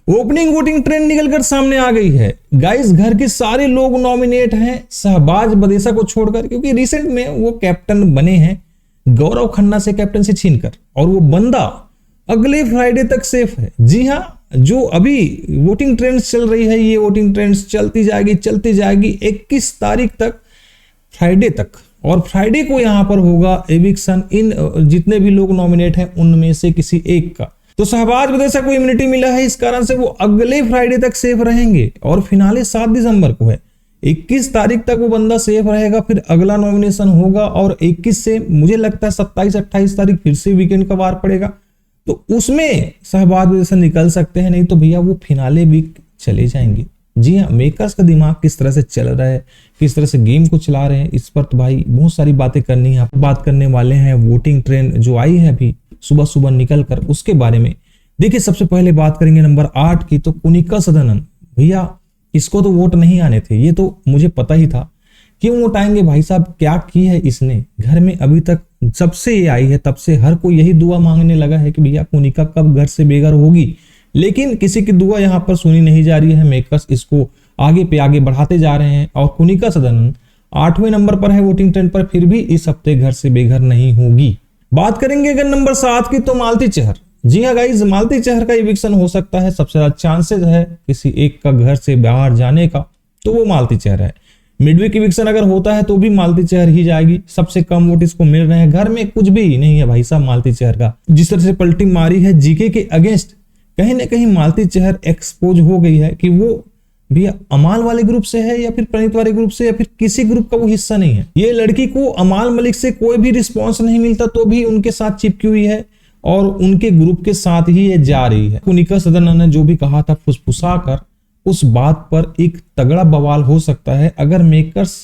Opening voting trend निकलकर सामने आ गई है गाइस। घर के सारे लोग नॉमिनेट हैं शहबाज बदेसा को छोड़कर, क्योंकि रिसेंट में वो कैप्टन बने हैं गौरव खन्ना से कैप्टनसी छीनकर, और वो बंदा अगले फ्राइडे तक सेफ है। जी हाँ, जो अभी वोटिंग ट्रेंड्स चल रही है, ये वोटिंग ट्रेंड्स चलती जाएगी 21 तारीख तक, फ्राइडे तक। और फ्राइडे को यहां पर होगा एविक्शन इन जितने भी लोग नॉमिनेट हैं उनमें से किसी एक का। तो शहबाज बदेसा को इम्यूनिटी मिला है, इस कारण से वो अगले फ्राइडे तक सेफ रहेंगे। और फिनाले 7 दिसंबर को है, 21 तारीख तक वो बंदा सेफ रहेगा, फिर अगला नॉमिनेशन होगा। और 21 से मुझे लगता है 27-28 तारीख फिर से वीकेंड का वार पड़ेगा, तो उसमें शहबाज बदेसा निकल सकते हैं, नहीं तो भैया वो फिनाले वीक चले जाएंगे। जी हाँ, मेकर्स का दिमाग किस तरह से चल रहा है, किस तरह से गेम को चला रहे हैं, इस पर तो भाई बहुत सारी बातें करनी है। आप बात करने वाले हैं वोटिंग ट्रेंड जो आई है अभी सुबह सुबह निकल कर, उसके बारे में। देखिए, सबसे पहले बात करेंगे नंबर 8 की, तो कुनिका सदानंद। भैया इसको तो वोट नहीं आने थे, ये तो मुझे पता ही था। क्यों वोट आएंगे भाई साहब, क्या की है इसने घर में अभी तक? जब से ये आई है तब से हर कोई यही दुआ मांगने लगा है कि भैया कुनिका कब घर से बेघर होगी, लेकिन किसी की दुआ यहाँ पर सुनी नहीं जा रही है। मेकर्स इसको आगे पे आगे बढ़ाते जा रहे हैं, और कुनिका सदानंद 8वें नंबर पर है वोटिंग ट्रेंड पर, फिर भी इस हफ्ते घर से बेघर नहीं होगी। बात करेंगे अगर नंबर 7 की, तो मालती चहर। जी हाँ गाइज, मालती चहर का इविक्शन हो सकता है, सबसे ज्यादा चांसेस है किसी एक का घर से बाहर जाने का, तो वो मालती चहर है। मिडवीक इविक्शन अगर होता है तो भी मालती चहर ही जाएगी, सबसे कम वोट इसको मिल रहे हैं। घर में कुछ भी नहीं है भाई साहब मालती चहर का। जिस तरह से पलटी मारी है जीके के अगेंस्ट, कहीं ना कहीं मालती चहर एक्सपोज हो गई है कि वो भैया अमाल वाले ग्रुप से है या फिर प्रणीत वाले ग्रुप से, या फिर किसी ग्रुप का वो हिस्सा नहीं है। ये लड़की को अमाल मलिक से कोई भी रिस्पॉन्स नहीं मिलता तो भी उनके साथ चिपकी हुई है और उनके ग्रुप के साथ ही ये जा रही है। कुनिका सदानंद ने जो भी कहा था फुसफुसा कर, उस बात पर एक तगड़ा बवाल हो सकता है अगर मेकर्स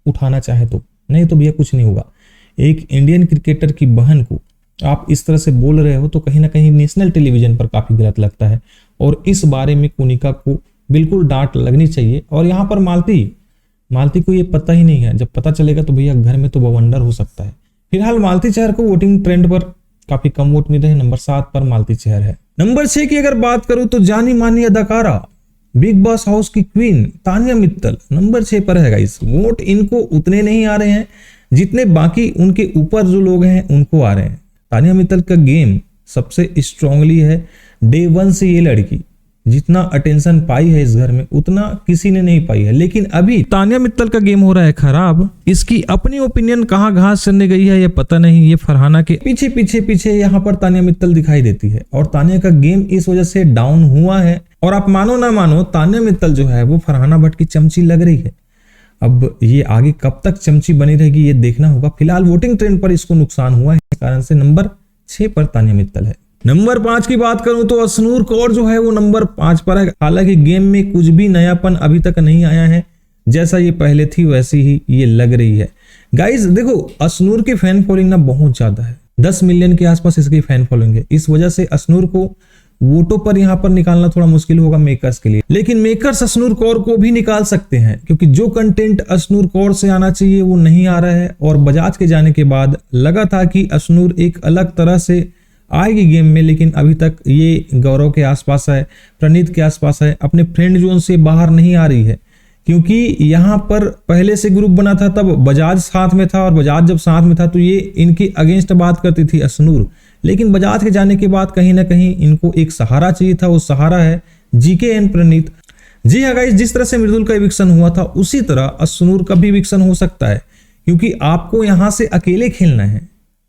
उठाना चाहे तो, नहीं तो भैया कुछ नहीं होगा। एक इंडियन क्रिकेटर की बहन को आप इस तरह से बोल रहे हो तो कहीं ना कहीं नेशनल टेलीविजन पर काफी गलत लगता है, और इस बारे में कुनिका को बिल्कुल डांट लगनी चाहिए। और यहाँ पर मालती को ये पता ही नहीं है, जब पता चलेगा तो भैया घर में तो बवंडर हो सकता है। फिलहाल मालती चहर को वोटिंग ट्रेंड पर काफी कम वोट मिल रहे हैं, नंबर 7 पर मालती चहर है। नंबर 6 की अगर बात करूं तो जानी मानी अदाकारा बिग बॉस हाउस की क्वीन तानिया मित्तल नंबर 6 पर है गाइस। वोट इनको उतने नहीं आ रहे हैं जितने बाकी उनके ऊपर जो लोग हैं उनको आ रहे हैं। तानिया मित्तल का गेम सबसे स्ट्रांगली है, डे 1 से ये लड़की जितना अटेंशन पाई है इस घर में उतना किसी ने नहीं पाई है, लेकिन अभी तानिया मित्तल का गेम हो रहा है खराब। इसकी अपनी ओपिनियन कहाँ घास चढ़ने गई है ये पता नहीं, ये फरहाना के पीछे यहाँ पर तानिया मित्तल दिखाई देती है, और तानिया का गेम इस वजह से डाउन हुआ है। और आप मानो ना मानो, तानिया मित्तल जो है वो फरहाना भट्ट की चमची लग रही है। अब ये आगे कब तक चमची बनी रहेगी ये देखना होगा। फिलहाल वोटिंग ट्रेंड पर इसको नुकसान हुआ है, इस कारण से नंबर 6 पर तानिया मित्तल है। नंबर 5 की बात करूं तो असनूर कौर जो है वो नंबर 5 पर है। हालांकि गेम में कुछ भी नयापन अभी तक नहीं आया है, जैसा ये पहले थी वैसी ही ये लग रही है। गाइज देखो, असनूर की फैन फॉलोइंग ना बहुत ज्यादा है, 10 मिलियन के आसपास इसकी फैन फॉलोइंग है। इस वजह से असनूर को वोटों पर यहाँ पर निकालना थोड़ा मुश्किल होगा मेकर्स के लिए, लेकिन मेकर्स असनूर कौर को भी निकाल सकते हैं, क्योंकि जो कंटेंट असनूर कौर से आना चाहिए वो नहीं आ रहा है। और बजाज के जाने के बाद लगा था कि असनूर एक अलग तरह से आएगी गेम में, लेकिन अभी तक ये गौरव के आसपास है, प्रणीत के आसपास है, अपने फ्रेंड जोन से बाहर नहीं आ रही है। क्योंकि यहाँ पर पहले से ग्रुप बना था तब बजाज साथ में था, और बजाज जब साथ में था तो ये इनकी अगेंस्ट बात करती थी असनूर, लेकिन बजाज के जाने के बाद कहीं ना कहीं इनको एक सहारा चाहिए था, वो सहारा है जीके एंड प्रणीत। जी हाँ गाइस, जिस तरह से मृदुल का इविक्शन हुआ था उसी तरह असनूर का भी इविक्शन हो सकता है, क्योंकि आपको यहाँ से अकेले खेलना है,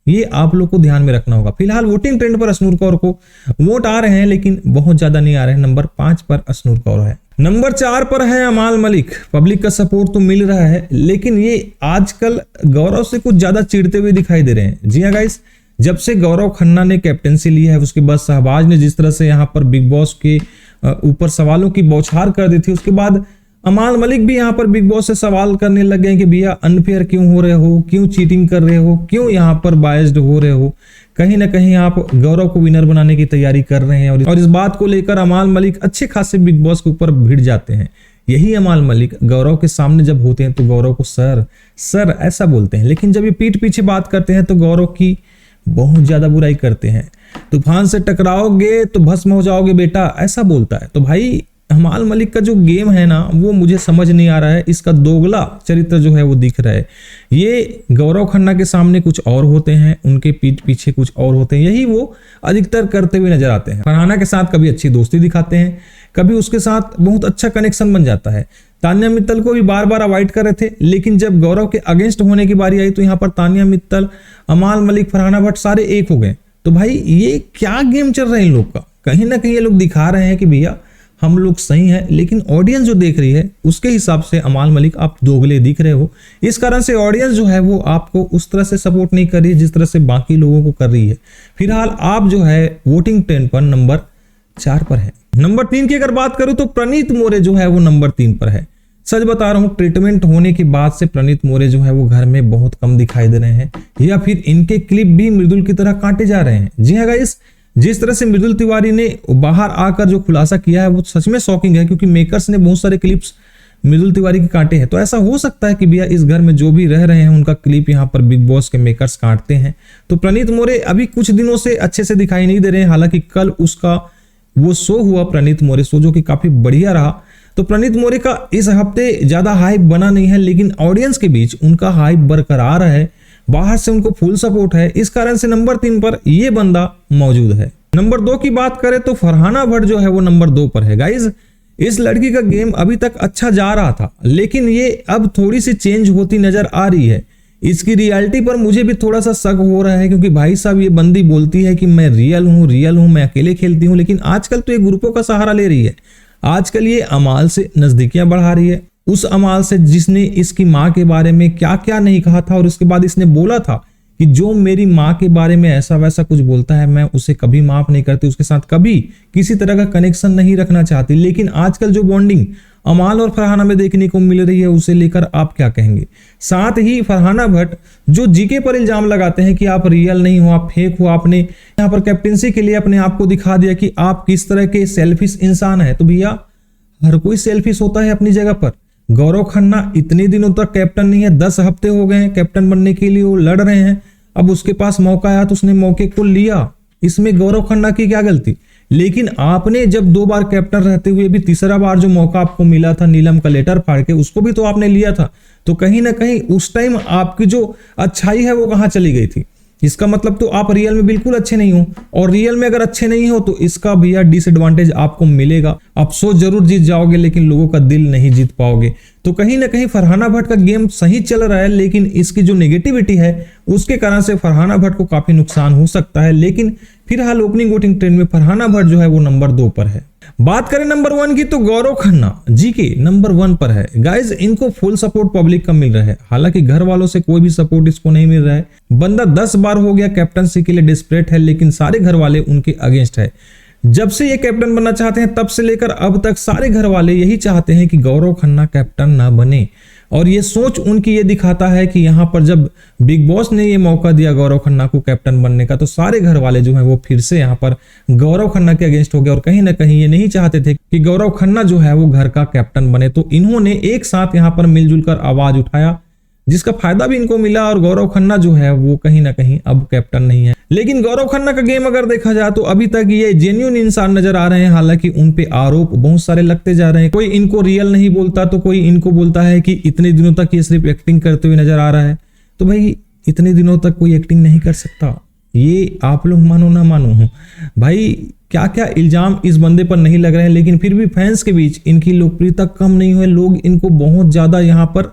ये आप लोग को ध्यान में रखना होगा। फिलहाल वोटिंग ट्रेंड पर असनूर कौर को वोट आ रहे हैं, लेकिन बहुत ज्यादा नहीं आ रहे हैं। नंबर 5 पर असनूर कौर है। नंबर 4 पर है अमाल मलिक। पब्लिक का सपोर्ट तो मिल रहा है, लेकिन ये आजकल गौरव से कुछ ज्यादा चिढ़ते हुए दिखाई दे रहे हैं। जी हाँ गाइस, जब से गौरव खन्ना ने कैप्टेंसी ली है, उसके बाद शहबाज ने जिस तरह से यहाँ पर बिग बॉस के ऊपर सवालों की बौछार कर दी थी, उसके बाद अमाल मलिक भी यहाँ पर बिग बॉस से सवाल करने लग गए कि भैया अनफेयर क्यों हो रहे हो, क्यों चीटिंग कर रहे हो, क्यों यहाँ पर बायस्ड हो रहे हो। कहीं ना कहीं आप गौरव को विनर बनाने की तैयारी कर रहे हैं, और इस बात को लेकर अमाल मलिक अच्छे खासे बिग बॉस के ऊपर भिड़ जाते हैं। यही अमाल मलिक गौरव के सामने जब होते हैं तो गौरव को सर ऐसा बोलते हैं, लेकिन जब ये पीठ पीछे बात करते हैं तो गौरव की बहुत ज्यादा बुराई करते हैं। तूफान से टकराओगे तो भस्म हो जाओगे बेटा, ऐसा बोलता है। तो भाई हमाल मलिक का जो गेम है ना वो मुझे समझ नहीं आ रहा है, इसका दोगला चरित्र जो है वो दिख रहा है। ये गौरव खन्ना के सामने कुछ और होते हैं, उनके पीठ पीछे कुछ और होते हैं, यही वो अधिकतर करते हुए नजर आते हैं। फरहाना के साथ कभी अच्छी दोस्ती दिखाते हैं, कभी उसके साथ बहुत अच्छा कनेक्शन बन जाता है। तान्या मित्तल को भी बार बार अवॉइड कर रहे थे, लेकिन जब गौरव के अगेंस्ट होने की बारी आई तो यहाँ पर तान्या मित्तल, अमाल मलिक, फरहाना भट्ट सारे एक हो गए। तो भाई ये क्या गेम चल रहा है इन लोग का? कहीं ना कहीं ये लोग दिखा रहे हैं कि भैया हम लोग सही हैं, लेकिन ऑडियंस जो देख रही है उसके हिसाब से अमाल मलिक आप दोगले दिख रहे हो। इस कारण से ऑडियंस जो है वो आपको उस तरह से सपोर्ट नहीं कर रही है जिस तरह से बाकी लोगों को कर रही है। फिलहाल आप जो है वोटिंग ट्रेंड पर नंबर 4 पर है। नंबर 3 की अगर बात करूं तो प्रणीत मोरे जो है वो नंबर 3 पर है। सच बता रहा हूं, ट्रीटमेंट होने के बाद से प्रणीत मोरे जो है वो घर में बहुत कम दिखाई दे रहे हैं, या फिर इनके क्लिप भी मृदुल की तरह काटे जा रहे हैं। जी हाँ गाइस, जिस तरह से मृदुल तिवारी ने बाहर आकर जो खुलासा किया है वो सच में शॉकिंग है, क्योंकि मेकर्स ने बहुत सारे क्लिप्स मृदुल तिवारी के काटे हैं। तो ऐसा हो सकता है कि भैया इस घर में जो भी रह रहे हैं उनका क्लिप यहाँ पर बिग बॉस के मेकर्स काटते हैं। तो प्रणीत मोरे अभी कुछ दिनों से अच्छे से दिखाई नहीं दे रहे हैं। हालांकि कल उसका वो शो हुआ प्रणीत मोरे शो, जो कि काफी बढ़िया रहा। तो प्रणीत मोरे का इस हफ्ते ज्यादा हाइप बना नहीं है, लेकिन ऑडियंस के बीच उनका हाइप बरकरार है, बाहर से उनको फुल सपोर्ट है। इस कारण से नंबर 3 पर ये बंदा मौजूद है। नंबर 2 की बात करें तो फरहाना भट्ट जो है वो नंबर 2 पर है। गाइज, इस लड़की का गेम अभी तक अच्छा जा रहा था, लेकिन ये अब थोड़ी सी चेंज होती नजर आ रही है। इसकी रियलिटी पर मुझे भी थोड़ा सा शक हो रहा है, क्योंकि भाई साहब ये बंदी बोलती है कि मैं रियल हूं, मैं अकेले खेलती हूं, लेकिन आजकल तो ये ग्रुपों का सहारा ले रही है। आजकल ये अमाल से नजदीकियां बढ़ा रही है, उस अमाल से जिसने इसकी माँ के बारे में क्या क्या नहीं कहा था, और उसके बाद इसने बोला था कि जो मेरी माँ के बारे में ऐसा वैसा कुछ बोलता है मैं उसे कभी माफ नहीं करती, उसके साथ कभी किसी तरह का कनेक्शन नहीं रखना चाहती। लेकिन आजकल जो बॉन्डिंग अमाल और फरहाना में देखने को मिल रही है उसे लेकर आप क्या कहेंगे? साथ ही फरहाना भट्ट जो जीके पर इल्जाम लगाते हैं कि आप रियल नहीं हो, आप फेक हो, आपने यहाँ पर कैप्टेंसी के लिए अपने आप को दिखा दिया कि आप किस तरह के सेल्फिश इंसान है। तो भैया हर कोई सेल्फिश होता है अपनी जगह पर। गौरव खन्ना इतने दिनों तक कैप्टन नहीं है, 10 हफ्ते हो गए हैं कैप्टन बनने के लिए वो लड़ रहे हैं। अब उसके पास मौका आया तो उसने मौके को लिया, इसमें गौरव खन्ना की क्या गलती? लेकिन आपने जब 2 बार कैप्टन रहते हुए भी तीसरा बार जो मौका आपको मिला था नीलम का लेटर फाड़ के, उसको भी तो आपने लिया था। तो कहीं ना कहीं उस टाइम आपकी जो अच्छाई है वो कहां चली गई थी? इसका मतलब तो आप रियल में बिल्कुल अच्छे नहीं हो, और रियल में अगर अच्छे नहीं हो तो इसका भैया डिसएडवांटेज आपको मिलेगा। अफसोस जरूर जीत जाओगे, लेकिन लोगों का दिल नहीं जीत पाओगे। तो कहीं ना कहीं फरहाना भट्ट का गेम सही चल रहा है, लेकिन इसकी जो नेगेटिविटी है उसके कारण से फरहाना भट्ट को काफी नुकसान हो सकता है। लेकिन फिलहाल ओपनिंग वोटिंग ट्रेंड में फरहाना भट्ट जो है वो नंबर 2 पर है। बात करें नंबर 1 की तो गौरव खन्ना जी के नंबर 1 पर है। गाइज, इनको फुल सपोर्ट पब्लिक का मिल रहा है, हालांकि घर वालों से कोई भी सपोर्ट इसको नहीं मिल रहा है। बंदा 10 बार हो गया कैप्टनसी के लिए डिस्परेट है, लेकिन सारे घर वाले उनके अगेंस्ट है। जब से ये कैप्टन बनना चाहते हैं तब से लेकर अब तक सारे घर वाले यही चाहते हैं कि गौरव खन्ना कैप्टन ना बने, और ये सोच उनकी ये दिखाता है कि यहाँ पर जब बिग बॉस ने ये मौका दिया गौरव खन्ना को कैप्टन बनने का, तो सारे घर वाले जो हैं वो फिर से यहाँ पर गौरव खन्ना के अगेंस्ट हो गए, और कहीं ना कहीं ये नहीं चाहते थे कि गौरव खन्ना जो है वो घर का कैप्टन बने। तो इन्होंने एक साथ यहाँ पर मिलजुल कर आवाज उठाया, जिसका फायदा भी इनको मिला, और गौरव खन्ना जो है वो कहीं ना कहीं अब कैप्टन नहीं है। लेकिन गौरव खन्ना का गेम अगर देखा जाए तो अभी तक ये जेन्युइन इंसान नजर आ रहे हैं, हालांकि उन पे आरोप बहुत सारे लगते जा रहे हैं। कोई इनको रियल नहीं बोलता तो कोई इनको बोलता है कि इतने दिनों तक ये सिर्फ एक्टिंग करते हुए नजर आ रहा है। तो भाई इतने दिनों तक कोई एक्टिंग नहीं कर सकता, ये आप लोग मानो ना मानो भाई, क्या क्या इल्जाम इस बंदे पर नहीं लग रहे हैं, लेकिन फिर भी फैंस के बीच इनकी लोकप्रियता कम नहीं हुई। लोग इनको बहुत ज्यादा यहाँ पर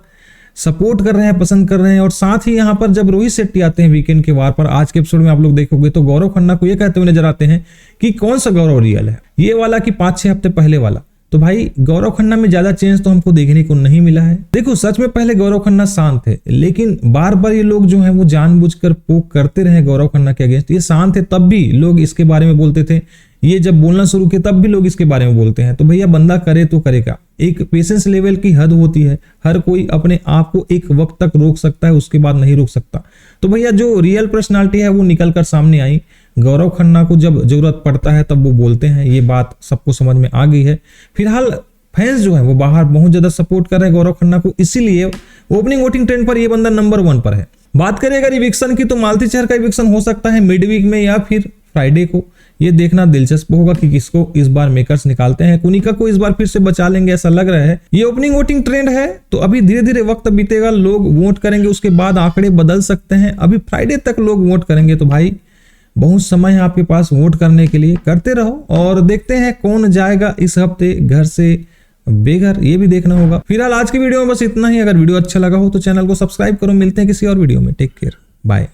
सपोर्ट कर रहे हैं, पसंद कर रहे हैं। और साथ ही यहाँ पर जब रोहित शेट्टी आते हैं वीकेंड के वार पर, आज के एपिसोड में आप लोग देखोगे तो गौरव खन्ना को ये कहते हुए नजर आते हैं कि कौन सा गौरव रियल है, ये वाला कि 5-6 हफ्ते पहले वाला। तो भाई गौरव खन्ना में ज्यादा चेंज तो हमको देखने को नहीं मिला है। देखो सच में पहले गौरव खन्ना शांत थे, लेकिन बार बार ये लोग जो हैं वो जानबूझकर पोक करते रहे गौरव खन्ना के अगेंस्ट। ये शांत थे तब भी लोग इसके बारे में बोलते थे, ये जब बोलना शुरू किया तब भी लोग इसके बारे में बोलते हैं। तो भैया बंदा करे तो करेगा, एक पेशेंस लेवल की हद होती है। हर कोई अपने आप को एक वक्त तक रोक सकता है, उसके बाद नहीं रोक सकता। तो भैया जो रियल पर्सनालिटी है वो निकल कर सामने आई। गौरव खन्ना को जब जरूरत पड़ता है तब वो बोलते हैं, ये बात सबको समझ में आ गई है। फिलहाल फैंस जो है वो बाहर बहुत ज्यादा सपोर्ट कर रहे हैं गौरव खन्ना को, इसीलिए ओपनिंग वोटिंग ट्रेंड पर ये बंदा नंबर 1 पर है। बात करें अगर इविक्शन की, तो मालती शहर का इविक्शन हो सकता है मिड वीक में या फिर फ्राइडे को। ये देखना दिलचस्प होगा कि किसको इस बार मेकर्स निकालते हैं। कुनिका को इस बार फिर से बचा लेंगे ऐसा लग रहा है। ये ओपनिंग वोटिंग ट्रेंड है, तो अभी धीरे धीरे वक्त बीतेगा, लोग वोट करेंगे, उसके बाद आंकड़े बदल सकते हैं। अभी फ्राइडे तक लोग वोट करेंगे, तो भाई बहुत समय है आपके पास वोट करने के लिए, करते रहो। और देखते हैं कौन जाएगा इस हफ्ते घर से बेघर, ये भी देखना होगा। फिलहाल आज की वीडियो में बस इतना ही। अगर वीडियो अच्छा लगा हो तो चैनल को सब्सक्राइब करो। मिलते हैं किसी और वीडियो में। Take care, bye.